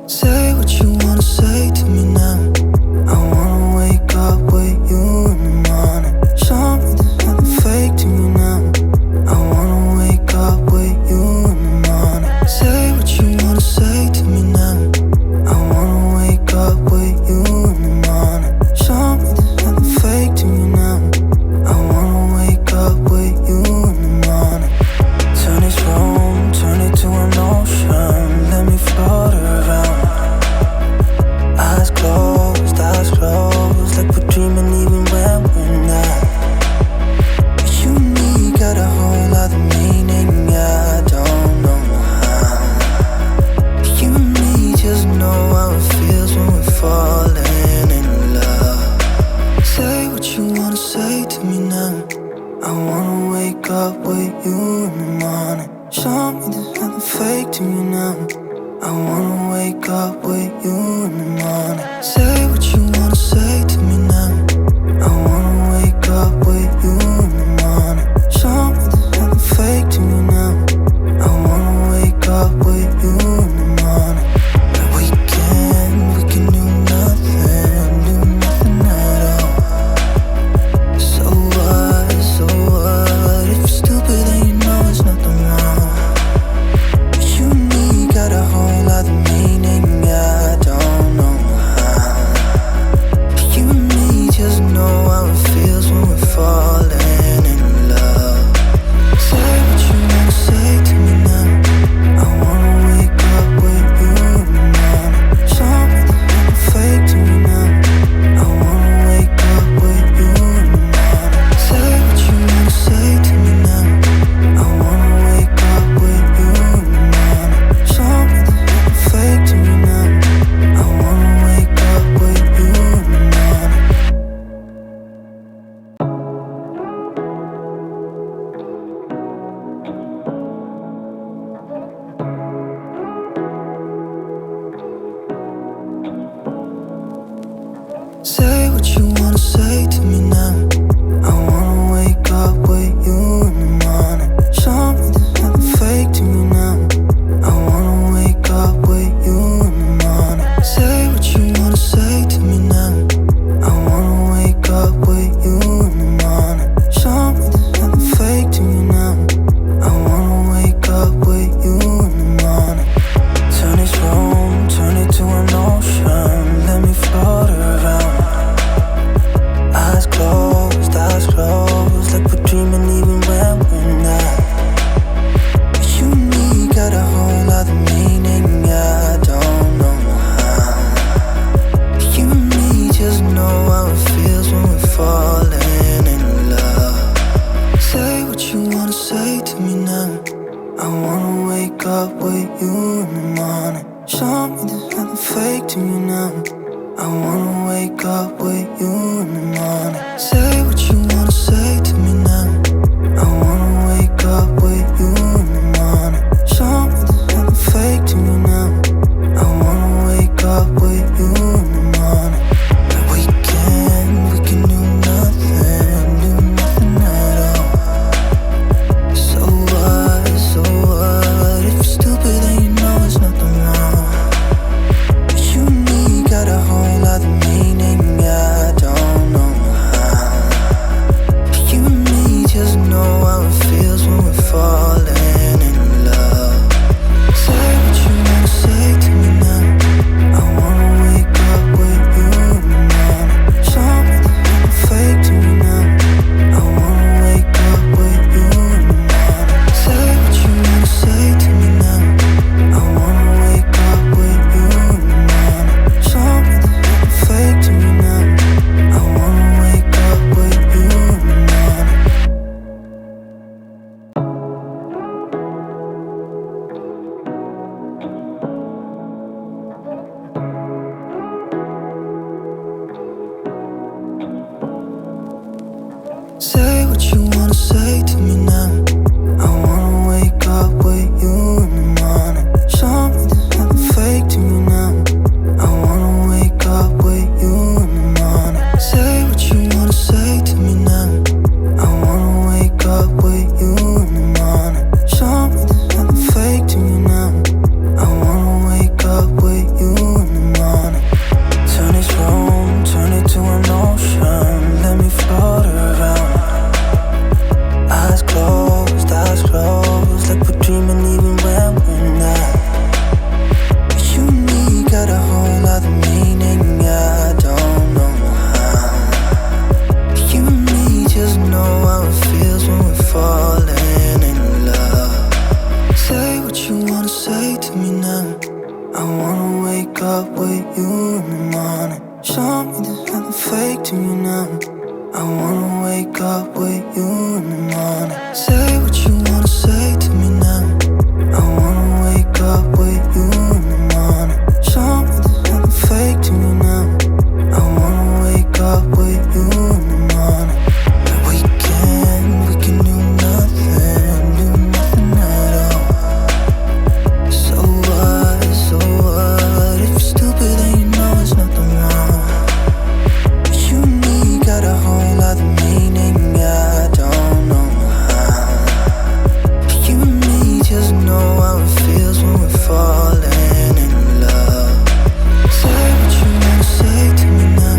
Say what you wanna say to me now. I wanna wake up with you in the morning. Show me there's nothing fake to me now. I wanna wake up with you in the morning. Say what you wanna say to me now. I wanna wake up with you in the morning. Show me there's nothing fake to me now. I wanna wake up with you in the morning. Turn this room, turn it to an ocean. Let me float around. Eyes closed, like we're dreaming even when we're not. You and me got a whole other meaning, I don't know how. You and me just know how it feels when we're falling in love. Say what you wanna say to me now. I wanna wake up with you in the morning. Show me there's nothing fake to me now. I wanna wake up with you in the morning. Say what you wanna say to me now. I wanna wake up with you in the morning. Show me there's nothing fake to me now. I wanna wake up with you in the morning. But we can do nothing at all. So what, if you're stupid then you know there's nothing wrong. You and me got a whole other meaning, I don't know how. You and me just know how it feels when we're falling in love. Say what you wanna say to me now. I wanna wake up with you in the morning. Show me there's nothing fake to me now. I wanna wake up with you in the morning. Say what you wanna say to me now. I wanna wake up with you in the morning. Show me there's nothing fake to me now. I wanna wake up with you in the morning. Say what you wanna say to me now. I wanna wake up with you in the morning. Show me there's nothing fake to me now. I wanna wake up with you in the morning. Say what you wanna say to me now. I wanna wake up with you in the morning. Show me there's nothing fake to me now. I wanna wake up with you in the morning. Turn this room, turn it to an ocean. Let me float around. Eyes closed, like we're dreaming even when we're not. You and me got a whole other meaning, I don't know how. You and me just know how it feels when we're falling in love. Say what you wanna say to me now. I wanna wake up with you in the morning. Show me there's nothing fake to me now. I wanna wake up with you in the morning. Say what you wanna say to me now. I wanna wake up with you in the morning. Show me there's nothing fake to me now. I wanna wake up with you in the morning. But we can do nothing at all. So what, if you're stupid then you know there's nothing wrong. You and me got a whole other meaning, I don't know how. You and me just know how it feels when we're falling in love. Say what you wanna say to me now. I wanna wake up with you in the morning. Show me there's nothing fake to me now. I wanna wake up with you in the morning. Say what you wanna say to me now. I wanna wake up with you in the morning. Show me there's nothing fake to me now. I wanna wake up with you in the morning. Say what you wanna say to me now. I wanna wake up with you in the morning. Show me there's nothing fake to me now. I wanna wake up with you in the morning. Say what you wanna say to me now. I wanna wake up with you in the morning. Show me there's nothing fake to me now. I wanna wake up with you wake up with you in the morning. Show me there's nothing fake to you now. I wanna wake up with you in the morning. Say what you wanna say to me now. I wanna wake up with you in the morning. Show me there's nothing fake to you now. I wanna wake up with you in the morning. We can do nothing at all. So what, if you're stupid then you know it's nothing wrong. You and me got a whole other meaning, I don't know how. You and me just know how it feels when we're falling in love. Say what you wanna say to me now.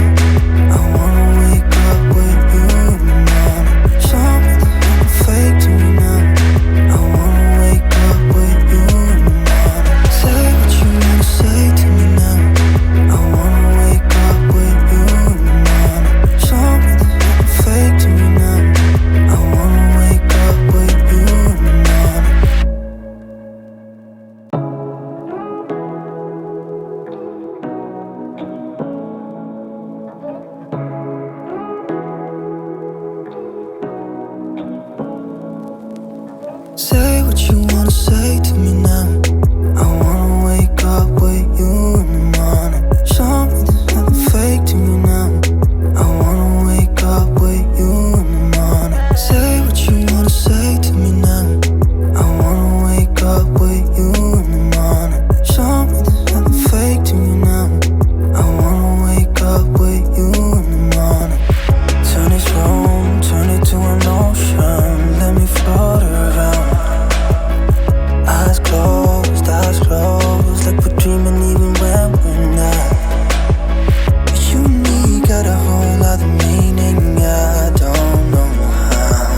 I wanna wake up with you in the morning. Show me there's nothing fake to me now. I wanna wake up with you in the morning. Say what you wanna say to me now. I wanna wake up with you in the morning. Show me there's nothing fake to me now. I wanna wake up with you in the morning. Say what you wanna say to me now. I wanna wake up with you in the morning. Show me there's nothing fake to me now. I wanna wake up with you in the morning. Say what you wanna say to me now. I wanna wake up with you in the morning. Show me there's nothing fake to me now. I wanna wake up with you in the morning. Turn this room, turn it to an ocean. Let me float around. Eyes closed, like we're dreaming even when we're not. You and me got a whole other meaning, I don't know how.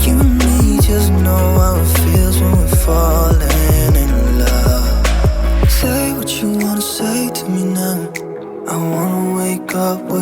You and me just know how it feels when we're falling in love. Say what you wanna say to me now. I wanna wake up with